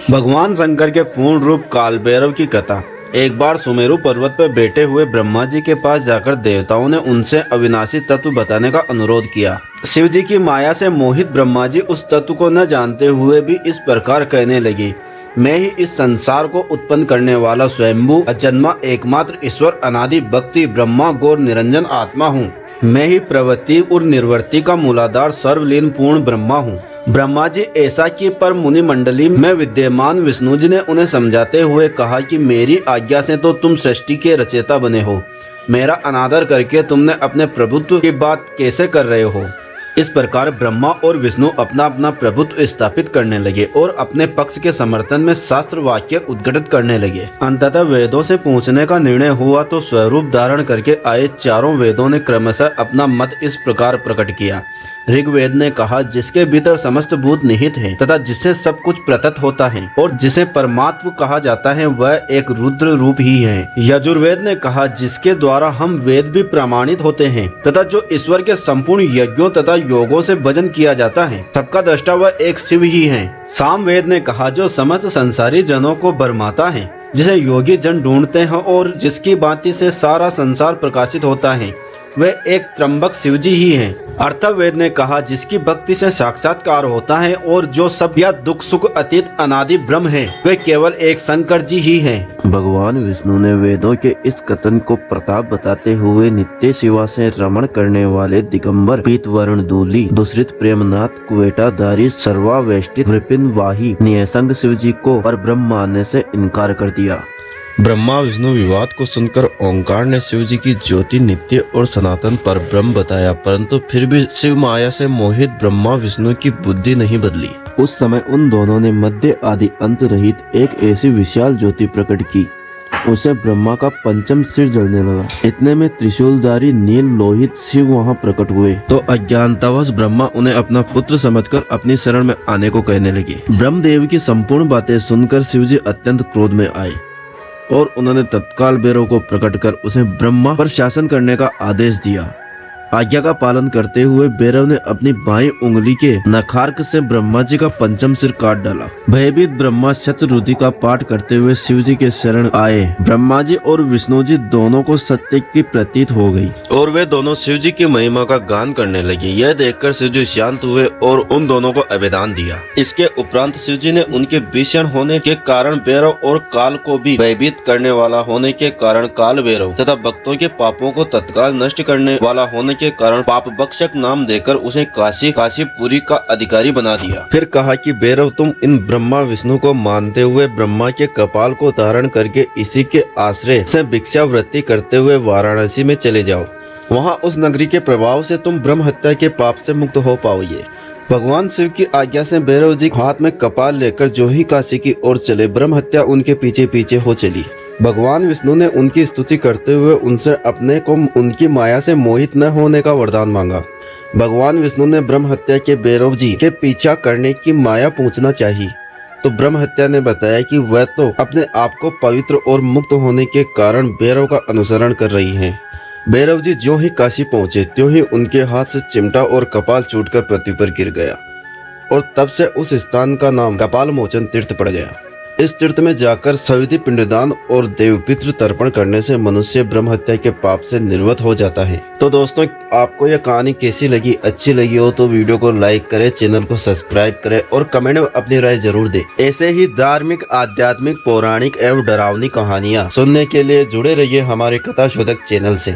भगवान शंकर के पूर्ण रूप काल भैरव की कथा। एक बार सुमेरु पर्वत पर बैठे हुए ब्रह्मा जी के पास जाकर देवताओं ने उनसे अविनाशी तत्व बताने का अनुरोध किया। शिव जी की माया से मोहित ब्रह्मा जी उस तत्व को न जानते हुए भी इस प्रकार कहने लगे, मैं ही इस संसार को उत्पन्न करने वाला स्वयंभू अजन्मा एकमात्र ईश्वर अनादि भक्ति ब्रह्मा गौर निरंजन आत्मा हूँ। मैं ही प्रवृत्ति और निर्वृत्ति का मूलाधार सर्वलीन पूर्ण ब्रह्मा हूँ। ब्रह्मा जी ऐसा कि पर मुनि मंडली में विद्यमान विष्णु जी ने उन्हें समझाते हुए कहा कि मेरी आज्ञा से तो तुम सृष्टि के रचयिता बने हो, मेरा अनादर करके तुमने अपने प्रभुत्व की बात कैसे कर रहे हो। इस प्रकार ब्रह्मा और विष्णु अपना अपना प्रभुत्व स्थापित करने लगे और अपने पक्ष के समर्थन में शास्त्र वाक्य उद्घटित करने लगे। अंततः वेदों से पूछने का निर्णय हुआ तो स्वरूप धारण करके आए चारों वेदों ने क्रमशः अपना मत इस प्रकार प्रकट किया। ऋग्वेद ने कहा, जिसके भीतर समस्त भूत निहित है तथा जिससे सब कुछ प्रतीत होता है और जिसे परमात्म कहा जाता है वह एक रुद्र रूप ही है। यजुर्वेद ने कहा, जिसके द्वारा हम वेद भी प्रमाणित होते हैं तथा जो ईश्वर के संपूर्ण यज्ञों तथा योगों से भजन किया जाता है, सबका दृष्टा वह एक शिव ही है। सामवेद ने कहा, जो समस्त संसारी जनों को बरमाता है, जिसे योगी जन ढूंढते हैं और जिसकी भांति से सारा संसार प्रकाशित होता है, वह एक त्र्यंबक शिवजी ही हैं। अर्थवेद ने कहा, जिसकी भक्ति से साक्षात्कार होता है और जो सब या दुख सुख अतीत अनादि ब्रह्म है, वे केवल एक शंकर जी ही हैं। भगवान विष्णु ने वेदों के इस कथन को प्रताप बताते हुए नित्य शिवा से रमण करने वाले दिगंबर पीतवर्ण दूली दुष्रित प्रेमनाथ कुवेटाधारी सर्वावेष्टित विपिन वाही नियसंग शिव जी को पर ब्रह्म मानने से इनकार कर दिया। ब्रह्मा विष्णु विवाद को सुनकर ओंकार ने शिव जी की ज्योति नित्य और सनातन पर ब्रह्म बताया, परंतु फिर भी शिव माया से मोहित ब्रह्मा विष्णु की बुद्धि नहीं बदली। उस समय उन दोनों ने मध्य आदि अंत रहित एक ऐसी विशाल ज्योति प्रकट की, उसे ब्रह्मा का पंचम सिर जलने लगा। इतने में त्रिशूलधारी नील लोहित शिव वहाँ प्रकट हुए तो अज्ञानतावश ब्रह्मा उन्हें अपना पुत्र समझकर अपनी शरण में आने को कहने लगे। ब्रह्मदेव की संपूर्ण बातें सुनकर शिव जी अत्यंत क्रोध में आए और उन्होंने तत्काल भैरव को प्रकट कर उसे ब्रह्मा पर शासन करने का आदेश दिया। आज्ञा का पालन करते हुए भैरव ने अपनी बाईं उंगली के नखार्क से ब्रह्मा जी का पंचम सिर काट डाला। भयभीत ब्रह्मा शतरुद्धि का पाठ करते हुए शिव जी के शरण आए। ब्रह्मा जी और विष्णु जी दोनों को सत्य की प्रतीत हो गई और वे दोनों शिव जी की महिमा का गान करने लगे। यह देखकर शिव जी शांत हुए और उन दोनों को अभिदान दिया। इसके उपरांत शिव जी ने उनके भीषण होने के कारण भैरव और काल को भी भयभीत करने वाला होने के कारण काल भैरव तथा भक्तों के पापों को तत्काल नष्ट करने वाला होने के कारण पाप भक्षक नाम देकर उसे काशीपुरी का अधिकारी बना दिया। फिर कहा कि भैरव, तुम इन ब्रह्मा विष्णु को मानते हुए ब्रह्मा के कपाल को धारण करके इसी के आश्रय से भिक्षावृत्ति करते हुए वाराणसी में चले जाओ। वहाँ उस नगरी के प्रभाव से तुम ब्रह्म हत्या के पाप से मुक्त हो पाओगे। भगवान शिव की आज्ञा से भैरव जी हाथ में कपाल लेकर जो ही काशी की ओर चले, ब्रह्म हत्या उनके पीछे पीछे हो चली। भगवान विष्णु ने उनकी स्तुति करते हुए उनसे अपने को उनकी माया से मोहित न होने का वरदान मांगा। भगवान विष्णु ने ब्रह्म हत्या के भैरव जी के पीछा करने की माया पूछना चाहिए तो ब्रह्म हत्या ने बताया कि वह तो अपने आप को पवित्र और मुक्त होने के कारण भैरव का अनुसरण कर रही हैं। भैरव जी ज्यों ही काशी पहुंचे त्यों ही उनके हाथ से चिमटा और कपाल छूटकर पृथ्वी पर गिर गया और तब से उस स्थान का नाम कपाल मोचन तीर्थ पड़ गया। इस तीर्थ में जाकर सविधि पिंडदान और देवपितृ तर्पण करने से मनुष्य ब्रह्म हत्या के पाप से निर्वत हो जाता है। तो दोस्तों, आपको यह कहानी कैसी लगी? अच्छी लगी हो तो वीडियो को लाइक करें, चैनल को सब्सक्राइब करें और कमेंट में अपनी राय जरूर दें। ऐसे ही धार्मिक, आध्यात्मिक, पौराणिक एवं डरावनी कहानियाँ सुनने के लिए जुड़े रहिए हमारे कथा शोधक चैनल से।